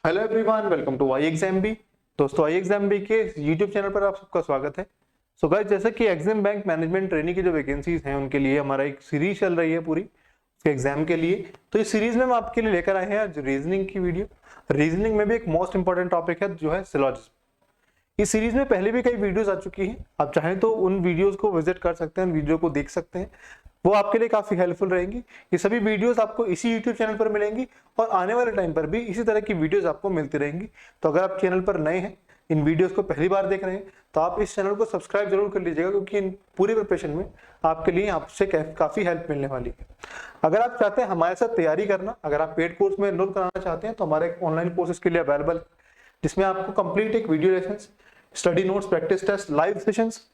Hello everyone, welcome to I exam B. दोस्तों, I exam B के YouTube channel पर आप सबका स्वागत है। सो गाइस, जैसे कि एग्जाम बैंक मैनेजमेंट ट्रेनिंग की जो वैकेंसीज हैं उनके लिए हमारा एक सीरीज चल रही है पूरी उसके एग्जाम के लिए। तो इस सीरीज में हम आपके लिए लेकर आए हैं आज रीजनिंग की वीडियो। रीजनिंग में भी एक मोस्ट इंपॉर्टेंट टॉपिक है जो है सिलॉजिज्म। इस सीरीज में पहले भी कई वीडियोस आ चुकी हैं, आप चाहें तो उन वीडियोस को विजिट कर सकते हैं, उन वीडियो को देख सकते हैं, वो आपके लिए काफी हेल्पफुल रहेंगी। ये सभी वीडियोस आपको इसी यूट्यूब चैनल पर मिलेंगी और आने वाले टाइम पर भी इसी तरह की वीडियोस आपको मिलती रहेंगी। तो अगर आप चैनल पर नए हैं, इन वीडियोस को पहली बार देख रहे हैं, तो आप इस चैनल को सब्सक्राइब जरूर कर लीजिएगा, क्योंकि इन पूरी प्रिपरेशन में आपके लिए आपसे काफी हेल्प मिलने वाली है। अगर आप चाहते हैं हमारे साथ तैयारी करना, अगर आप पेड कोर्स में एनरोल कराना चाहते हैं, तो हमारे ऑनलाइन कोर्सेज के लिए अवेलेबल है, जिसमें आपको कंप्लीट एक video lesson, study notes, practice test, live sessions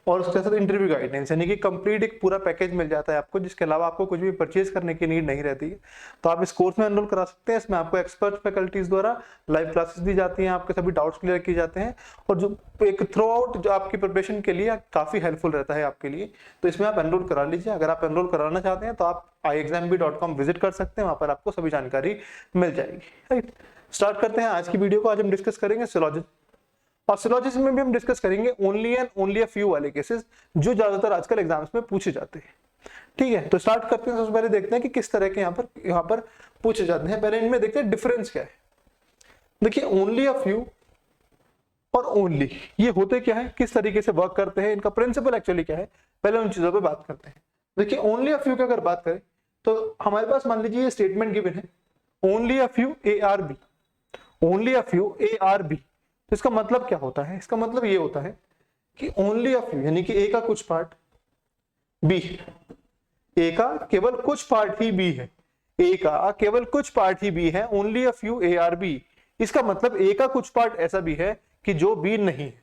और उसके साथ इंटरव्यू गाइडेंस, यानी कि कंप्लीट एक पूरा पैकेज मिल जाता है आपको, जिसके अलावा आपको कुछ भी परचेज करने की नीड नहीं रहती है। तो आप इस कोर्स में एनरोल करा सकते हैं। इसमें आपको एक्सपर्ट फैकल्टीज द्वारा लाइव क्लासेस दी जाती हैं, आपके सभी डाउट्स क्लियर किए जाते हैं और जो एक थ्रू आउट जो आपकी प्रिपरेशन के लिए काफी हेल्पफुल रहता है आपके लिए। तो इसमें आप एनरोल करा लीजिए। अगर आप एनरोल कराना चाहते हैं तो आप iexambee.com विजिट कर सकते हैं, वहां पर आपको सभी जानकारी मिल जाएगी। राइट, स्टार्ट करते हैं आज की वीडियो को। आज हम डिस्कस करेंगे सिलॉजिज्म, और सिलॉजिज्म में भी हम डिस्कस करेंगे only and only a few वाले केसेस जो ज्यादातर आजकल एग्जाम्स में पूछे जाते हैं। ठीक है, तो स्टार्ट करते हैं। सबसे पहले देखते हैं कि किस तरह के यहाँ पर पूछे जाते हैं। पहले इनमें देखते हैं डिफरेंस क्या है। देखिए, ओनली अ फ्यू और ओनली ये होते क्या है, किस तरीके से वर्क करते हैं, इनका प्रिंसिपल एक्चुअली क्या है, पहले उन चीजों पर बात करते हैं। देखिए, ओनली अ फ्यू की अगर बात करें तो हमारे पास मान लीजिए ये स्टेटमेंट गिवन है, only a few A are B, only a few A are B. तो इसका मतलब क्या होता है? इसका मतलब ये होता है कि ओनली अ फ्यू यानी कि ए का कुछ पार्ट, बी, ए का केवल कुछ पार्ट ही बी है, ए का केवल कुछ पार्ट ही बी है, only a few A are B. इसका मतलब ए का कुछ पार्ट ऐसा भी है कि जो बी नहीं है।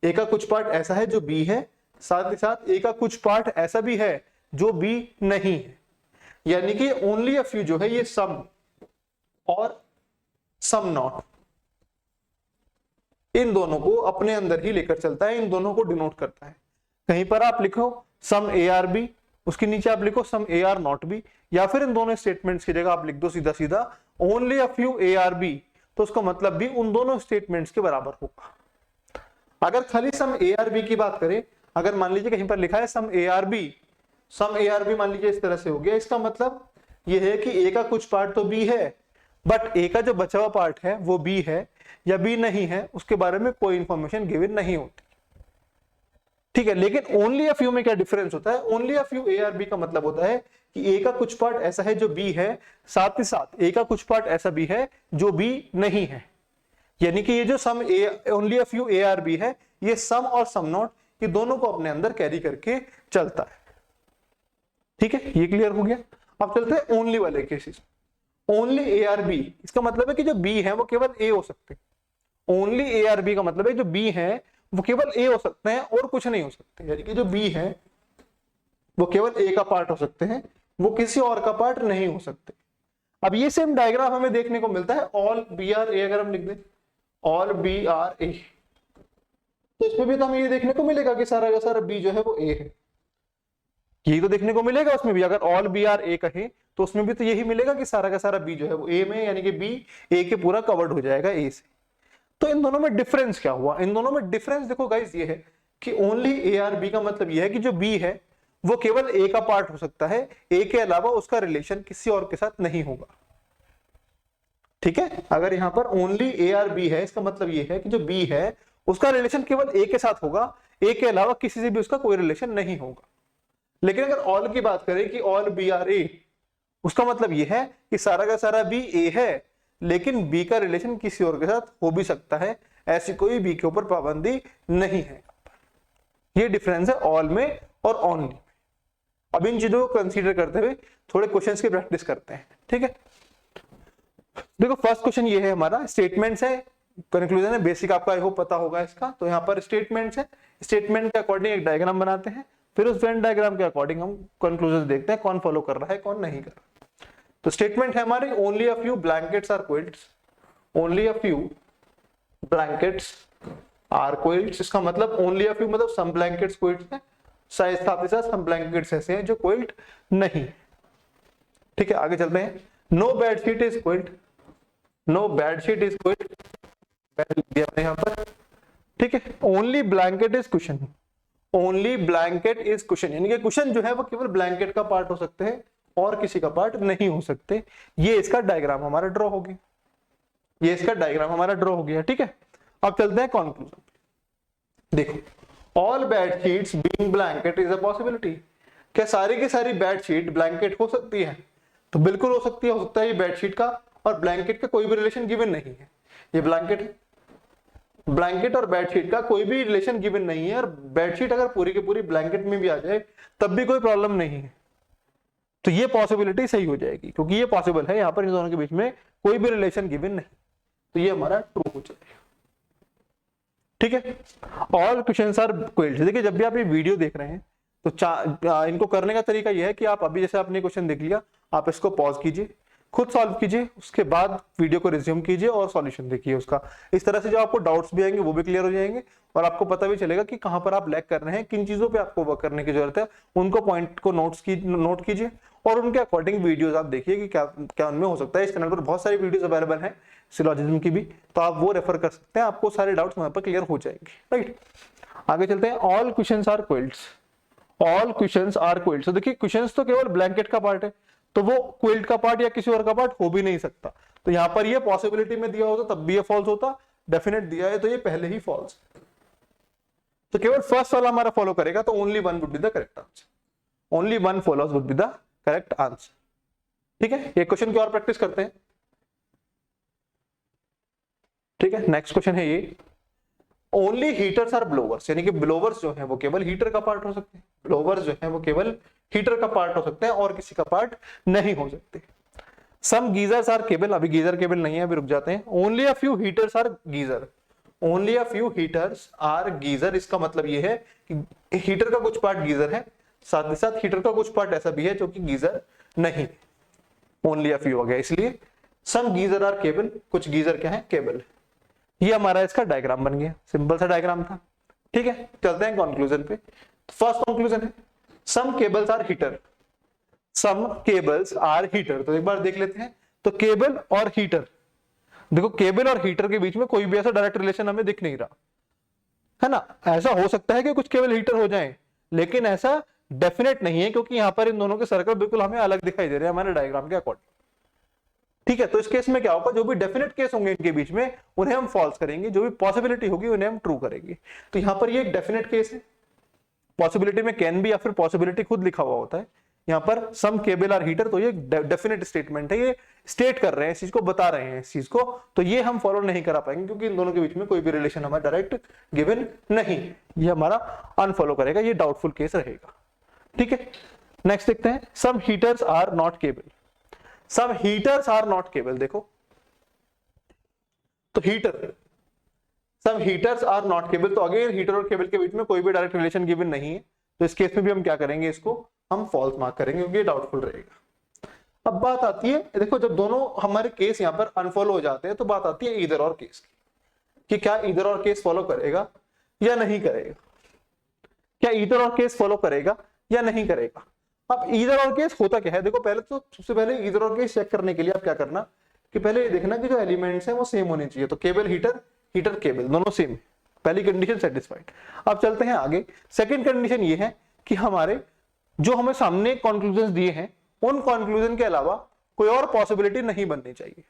ए का कुछ पार्ट ऐसा है जो बी है, साथ ही साथ ए का कुछ पार्ट ऐसा भी है जो बी नहीं है। यानी कि ओनली अ फ्यू जो है ये सम और सम नॉट, इन दोनों को अपने अंदर ही लेकर चलता है, इन दोनों को डिनोट करता है। कहीं पर आप लिखो सम ए आर बी, उसके नीचे आप लिखो सम ए आर नॉट बी, या फिर इन दोनों स्टेटमेंट्स की जगह आप लिख दो सीधा सीधा only a few A are B, तो उसका मतलब भी उन दोनों स्टेटमेंट्स के बराबर होगा। अगर खाली सम ए आर बी की बात करें, अगर मान लीजिए कहीं पर लिखा है some A are B, some A are B मान लीजिए इस तरह से हो गया, इसका मतलब यह है कि ए का कुछ पार्ट तो बी है, बट ए का जो बचा हुआ पार्ट है वो बी है या बी नहीं है, उसके बारे में कोई इंफॉर्मेशन गिवन नहीं होती। ठीक है, लेकिन ओनली अ फ्यू में क्या डिफरेंस होता है? Only a few A are B का मतलब होता है कि ए का कुछ पार्ट ऐसा है जो बी है, साथ ही साथ ए का कुछ पार्ट ऐसा भी है जो बी नहीं है। यानी कि ये जो some A only a few A are B है, ये सम और सम नॉट, ये दोनों को अपने अंदर कैरी करके चलता है। ठीक है, ये क्लियर हो गया। अब चलते हैं ओनली वाले cases. Only A are B, इसका मतलब है कि जो बी है वो केवल ए हो सकते हैं। ओनली ए आर बी का मतलब है जो बी है वो केवल ए हो सकते हैं और कुछ नहीं हो सकते। यानी कि जो बी है वो केवल ए का पार्ट हो सकते हैं, वो किसी और का पार्ट नहीं हो सकते। अब ये सेम डायग्राम हमें देखने को मिलता है ऑल बी आर ए, अगर हम लिख दें ऑल बी आर ए, तो इसमें भी तो हमें ये देखने को मिलेगा कि सारा का सारा बी जो है वो ए है। यही तो देखने को मिलेगा उसमें भी। अगर ऑल बी आर ए कहे तो उसमें भी तो यही मिलेगा कि सारा का सारा बी जो है वो ए में, यानी कि बी ए के पूरा कवर्ड हो जाएगा ए से। तो इन दोनों में डिफरेंस क्या हुआ? इन दोनों में डिफरेंस देखो गाइस, ये है कि ओनली ए आर बी का मतलब ये है कि जो बी है वो केवल ए का पार्ट हो सकता है, ए के अलावा उसका रिलेशन किसी और के साथ नहीं होगा। ठीक है, अगर यहां पर ओनली ए आर बी है, इसका मतलब ये है कि जो बी है उसका रिलेशन केवल ए के साथ होगा, ए के अलावा किसी से भी उसका कोई रिलेशन नहीं होगा। लेकिन अगर ऑल की बात करें कि ऑल बी आर ए, उसका मतलब यह है कि सारा का सारा बी ए है, लेकिन बी का रिलेशन किसी और के साथ हो भी सकता है, ऐसी कोई बी के ऊपर पाबंदी नहीं है। ये डिफरेंस है ऑल में और ऑनली में। अब इन चीजों को कंसीडर करते हुए थोड़े क्वेश्चंस की प्रैक्टिस करते हैं। ठीक है, देखो फर्स्ट क्वेश्चन ये है हमारा, स्टेटमेंट्स है, कंक्लूजन है, बेसिक आपका आई होप पता होगा इसका। तो यहाँ पर स्टेटमेंट्स है, स्टेटमेंट के अकॉर्डिंग एक डायग्राम बनाते हैं, फिर उस वेन डायग्राम के अकॉर्डिंग हम कंक्लूजन देखते हैं कौन फॉलो कर रहा है कौन नहीं कर रहा। तो स्टेटमेंट है हमारे only a few blankets are quilts, only a few blankets are quilts. इसका मतलब ओनली अ फ्यू मतलब सम ब्लैंकेट्स क्विल्ट्स हैं, साथ ही साथ सम ब्लैंकेट्स ऐसे हैं जो क्विल्ट नहीं। ठीक है, आगे चलते हैं। No bedsheet is quilt, no bedsheet is दिया यहाँ पर, ठीक है। Only blanket is cushion, only blanket is cushion, यानी कि कुशन जो है वो केवल ब्लैंकेट का पार्ट हो सकते हैं और किसी का पार्ट नहीं हो सकते। ये इसका डायग्राम हमारा ड्रॉ हो गया, ये इसका डायग्राम हमारा ड्रॉ हो गया, ठीक है। अब चलते हैं कंक्लूजन। देखो, all bedsheets being blanket is a possibility. क्या सारी की सारी बेडशीट ब्लैंकेट हो सकती है? तो बिल्कुल हो सकती है। हो सकता है ये बेडशीट का और ब्लैंकेट का कोई भी रिलेशन गिवन नहीं है, ये ब्लैंकेट है, ब्लैंकेट और बेडशीट का कोई भी रिलेशन गिवन नहीं है, और बेडशीट अगर पूरी की पूरी ब्लैंकेट में भी आ जाए तब भी कोई प्रॉब्लम नहीं है, तो ये पॉसिबिलिटी सही हो जाएगी, क्योंकि ये पॉसिबल है, यहां पर इन दोनों के बीच में कोई भी रिलेशन गिवन नहीं, तो ये हमारा ट्रू हो जाएगा, ठीक है। All questions are quilled. देखिए, जब भी आप ये वीडियो देख रहे हैं तो इनको करने का तरीका यह है कि आप अभी जैसे आपने क्वेश्चन देख लिया, आप इसको पॉज कीजिए, खुद सॉल्व कीजिए, उसके बाद वीडियो को रिज्यूम कीजिए और सॉल्यूशन देखिए उसका। इस तरह से जो आपको डाउट्स भी आएंगे वो भी क्लियर हो जाएंगे, और आपको पता भी चलेगा कि कहां पर आप लैग कर रहे हैं, किन चीजों पे आपको वर्क करने की जरूरत है। उनको पॉइंट को नोट कीजिए और उनके अकॉर्डिंग वीडियोस आप देखिए कि क्या क्या उनमें हो सकता है। इस चैनल पर बहुत सारी वीडियोस अवेलेबल हैं सिलोजिज्म की भी, तो आप वो रेफर कर सकते हैं, आपको सारे डाउट्स वहां पर क्लियर हो जाएंगे, राइट। आगे चलते हैं। All questions are quilts, all questions are quilts. तो देखिए, क्वेश्चंस तो केवल ब्लैंकेट का पार्ट है, तो वो क्विल्ट का पार्ट या किसी और का पार्ट हो भी नहीं सकता। तो यहां पर ये पॉसिबिलिटी में दिया होता तब भी ये फॉल्स होता, डेफिनेट दिया है तो ये पहले ही फॉल्स। तो केवल फर्स्ट वाला हमारा फॉलो करेगा, तो only one would be the correct answer, only one follows would be the correct answer, ठीक है। एक क्वेश्चन की और प्रैक्टिस करते हैं, ठीक है। नेक्स्ट क्वेश्चन है ये, ओनली हीटर्स आर ब्लोवर्स, यानी कि ब्लोवर्स जो है वो केवल हीटर का पार्ट हो सकते हैं, ब्लोवर्स जो है वो केवल हीटर का पार्ट हो सकते हैं और किसी का पार्ट नहीं हो सकते। सम गीजर्स आर केबल, अभी गीजर केबल नहीं है, अभी रुक जाते हैं। Only a few heaters are geyser, only a few heaters are geyser, इसका मतलब ये है कि हीटर का कुछ पार्ट गीजर है, साथ ही साथ हीटर का कुछ पार्ट ऐसा भी है जो कि गीजर नहीं, ओनली अ फ्यू हो गया, इसलिए सम गीजर आर केबल, कुछ गीजर क्या है, केबल। ये हमारा इसका डायग्राम बन गया, सिंपल सा डायग्राम था, ठीक है। चलते हैं कंक्लूजन पे। फर्स्ट कंक्लूजन है some cables are heater, some cables are heater. तो एक बार देख लेते हैं, तो केबल और हीटर, देखो केबल और हीटर के बीच में कोई भी ऐसा डायरेक्ट रिलेशन हमें दिख नहीं रहा है ना। ऐसा हो सकता है कि कुछ केबल हीटर हो जाएं, लेकिन ऐसा डेफिनेट नहीं है, क्योंकि यहां पर इन दोनों के सर्कल बिल्कुल हमें अलग दिखाई दे रहे हैं हमारे डायग्राम के अकॉर्डिंग, ठीक है। तो इस केस में क्या होगा, जो भी डेफिनेट केस होंगे इनके बीच में उन्हें हम फॉल्स करेंगे, जो भी पॉसिबिलिटी होगी उन्हें हम ट्रू करेंगे। तो यहां पर ये एक डेफिनेट केस है, पॉसिबिलिटी में कैन भी या फिर पॉसिबिलिटी खुद लिखा हुआ होता है, यहाँ पर सम केबल आर हीटर, तो ये डेफिनेट स्टेटमेंट है, ये स्टेट कर रहे हैं इस चीज को, बता रहे हैं इस चीज को, तो ये हम फॉलो नहीं करा पाएंगे क्योंकि इन दोनों के बीच में कोई भी रिलेशन हमारा डायरेक्ट गिवन नहीं, ये हमारा अनफॉलो करेगा, ये डाउटफुल केस रहेगा, ठीक है। नेक्स्ट देखते हैं, some heaters are not cable, some heaters are not cable. देखो, तो heater, some heaters are not cable, तो अगेन हीटर और केबल के बीच में कोई भी डायरेक्ट रिलेशन गिवन नहीं है, तो इस केस में भी हम क्या करेंगे, इसको हम फॉल्स मार्क करेंगे क्योंकि ये डाउटफुल रहेगा। अब बात आती है, देखो जब दोनों हमारे केस यहाँ पर अनफॉलो हो जाते हैं तो बात आती है ईदर और केस की, कि क्या ईदर और केस फॉलो करेगा या नहीं करेगा, क्या ईदर और केस फॉलो करेगा या नहीं करेगा। अब ईदर और केस होता क्या है, देखो पहले तो सबसे पहले ईदर और केस चेक करने के लिए आप क्या करना कि पहले ये देखना कि जो एलिमेंट्स हैं वो सेम होने चाहिए, तो केबल हीटर, हीटर केबल दोनों सेम, पहली कंडीशन सेटिस्फाइड। अब चलते हैं आगे, सेकंड कंडीशन ये है कि हमारे जो हमें सामने कंक्लूजन दिए हैं उन कंक्लूजन के अलावा कोई और पॉसिबिलिटी नहीं बननी चाहिए।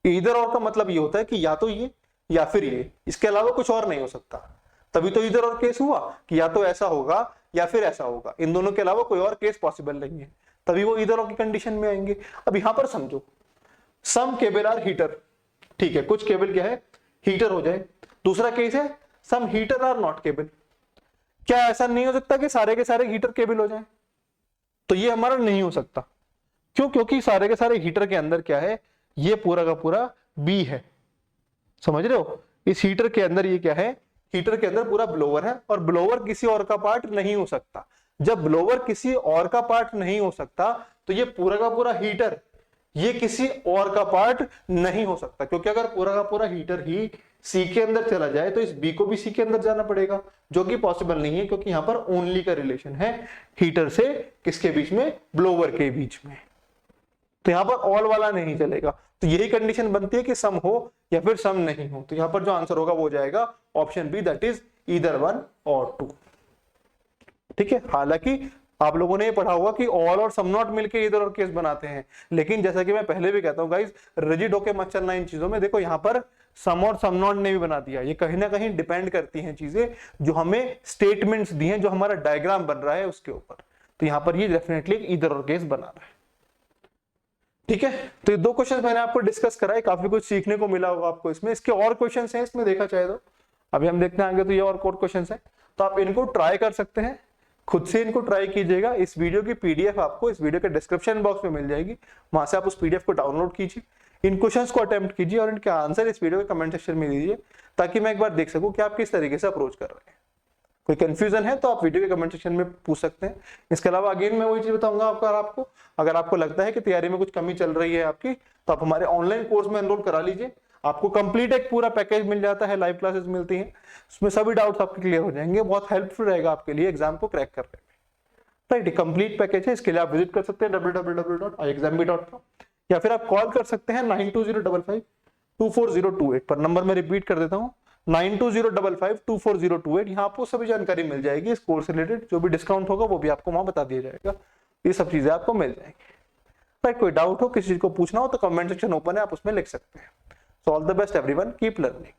ईदर और का मतलब ये होता है कि या तो ये या फिर ये, इसके अलावा कुछ और नहीं हो सकता, तभी तो ईदर और केस हुआ कि या तो ऐसा होगा या फिर ऐसा होगा, इन दोनों के अलावा कोई और केस पॉसिबल नहीं है, तभी वो ईदर और की कंडीशन में आएंगे। अब यहां पर समझो, सम केबल आर हीटर, ठीक है, कुछ केबल क्या है, हीटर हो जाए। दूसरा केस है सम हीटर आर नॉट केबल, क्या ऐसा नहीं हो सकता कि सारे के सारे हीटर केबल हो जाएं? तो ये हमारा नहीं हो सकता, क्यों, क्योंकि सारे के सारे हीटर के अंदर क्या है, ये पूरा का पूरा बी है, समझ रहे हो, इस हीटर के अंदर ये क्या है, हीटर के अंदर पूरा ब्लोवर है, और ब्लोवर किसी और का पार्ट नहीं हो सकता। जब ब्लोवर किसी और का पार्ट नहीं हो सकता तो ये पूरा का पूरा हीटर ये किसी और का पार्ट नहीं हो सकता, क्योंकि अगर पूरा का पूरा हीटर ही सी के अंदर चला जाए तो इस बी को भी सी के अंदर जाना पड़ेगा, जो कि पॉसिबल नहीं है, क्योंकि यहां पर ओनली का रिलेशन है हीटर से किसके बीच में, ब्लोवर के बीच में, तो यहाँ पर ऑल वाला नहीं चलेगा, तो यही कंडीशन बनती है कि सम हो या फिर सम नहीं हो। तो यहाँ पर जो आंसर होगा वो हो जाएगा option B, that is either 1 और 2। ठीक है, हालांकि आप लोगों ने ये पढ़ा होगा कि ऑल और सम नॉट मिलके इधर और केस बनाते हैं, लेकिन जैसा कि मैं पहले भी कहता हूं गाइस, रिजिड होके मत चलना इन चीजों में। देखो यहाँ पर सम और सम नॉट ने भी बना दिया, ये कहीं ना कहीं डिपेंड करती हैं चीजें जो हमें स्टेटमेंट्स दी हैं, जो हमारा डायग्राम बन रहा है उसके ऊपर। तो यहाँ पर ये डेफिनेटली इधर और केस बना रहा है। ठीक है, तो ये 2 क्वेश्चन मैंने आपको डिस्कस कराए, काफी कुछ सीखने को मिला होगा आपको इसमें। इसके और क्वेश्चन हैं इसमें, देखा चाहे तो अभी हम देखते हैं आगे, तो ये और कोड क्वेश्चन है, तो आप इनको ट्राई कर सकते हैं, खुद से इनको ट्राई कीजिएगा। इस वीडियो की पीडीएफ आपको इस वीडियो के डिस्क्रिप्शन बॉक्स में मिल जाएगी, वहां से आप उस पीडीएफ को डाउनलोड कीजिए, इन क्वेश्चंस को अटेम्प्ट कीजिए और इनके आंसर इस वीडियो के कमेंट सेक्शन में दीजिए, ताकि मैं एक बार देख सकूं कि आप किस तरीके से अप्रोच कर रहे हैं। कोई कंफ्यूजन है तो आप वीडियो के कमेंट सेक्शन में पूछ सकते हैं। इसके अलावा अगेन मैं वही चीज बताऊंगा आपको, अगर आपको लगता है कि तैयारी में कुछ कमी चल रही है आपकी, तो आप हमारे ऑनलाइन कोर्स में एनरोल करा लीजिए। आपको कंप्लीट एक पूरा पैकेज मिल जाता है, लाइव क्लासेस मिलती हैं, उसमें सभी डाउट्स आपके क्लियर हो जाएंगे, बहुत हेल्पफुल रहेगा आपके लिए एग्जाम को क्रैक करने में। राइट, कंप्लीट पैकेज है, इसके लिए आप विजिट कर सकते हैं www.iexambee.com, या फिर आप कॉल कर सकते हैं 9205524028 पर। नंबर मैं रिपीट कर देता हूँ, 9205524028। यहाँ आपको सभी जानकारी मिल जाएगी इस कोर्स से रिलेटेड, जो भी डिस्काउंट होगा वो भी आपको वहां बता दिया जाएगा, ये सब चीजें आपको मिल जाएंगी। राइट, कोई डाउट हो, किसी चीज को पूछना हो तो कमेंट सेक्शन ओपन है, आप उसमें लिख सकते हैं। So all the best everyone, keep learning.